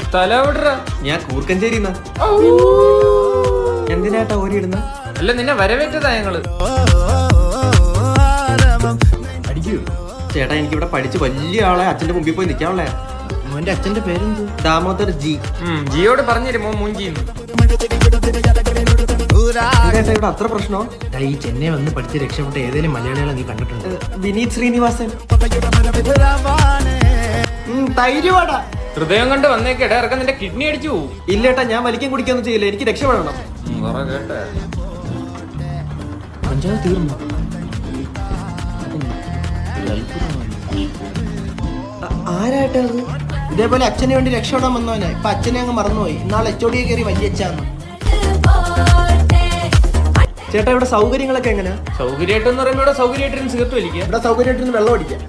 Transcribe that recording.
സ്ഥലം എവിടെടാ? ഞാൻ കൂർക്കഞ്ചേരി. എന്തിനാട്ടാ ഓരിയിടുന്ന? അല്ല, നിന്നെ വരവേറ്റതാ ഞങ്ങള്. അടിക്കൂ ചേട്ടാ, എനിക്കിവിടെ പഠിച്ച് വലിയ ആളെ അച്ഛന്റെ മുമ്പിൽ പോയി നിൽക്കാനുള്ള. മോന്റെ അച്ഛന്റെ പേരെന്ത്? ദാമോദർ ജി. ജിയോട് പറഞ്ഞിരുമോ മൂഞ്ചിന്ന്? ചേട്ടാ ഇവിടെ അത്ര പ്രശ്നമോ? ഈ ചെന്നൈ വന്ന് പഠിച്ച് രക്ഷപ്പെട്ട ഏതെങ്കിലും മലയാളികളെ നീ കണ്ടിട്ടുണ്ട്? വിനീത് ശ്രീനിവാസൻ. തൈരുവാട. ഹൃദയം കൊണ്ട് വന്നേക്കേടാ, ഇറക്കം നിന്റെ കിഡ്നി അടിച്ചു പോവും. ഇല്ലേട്ടാ, ഞാൻ വലിക്കാൻ കുടിക്കൊന്നും ചെയ്യില്ല, എനിക്ക് രക്ഷപ്പെടണം. കേട്ടെ. പഞ്ചാബ് തീർന്നു. ആരായിട്ടാ അത്? ഇതേപോലെ അച്ഛനെ വേണ്ടി രക്ഷപ്പെടാൻ വന്നവനെ ഇപ്പൊ അച്ഛനെ അങ്ങ് മറന്നുപോയി. ഇന്നാളെ HOD കയറി വലിയച്ഛാന്ന്. ചേട്ടാ ഇവിടെ സൗകര്യങ്ങളൊക്കെ എങ്ങനെയാ? സൗകര്യമായിട്ടെന്ന് പറയുമ്പോ ഇവിടെ സൗകര്യമായിട്ടിരുന്ന് സിഗരറ്റ് വലിക്കുക. ഇവിടെ സൗകര്യമായിട്ടിരുന്ന് വെള്ളം അടിക്കാം.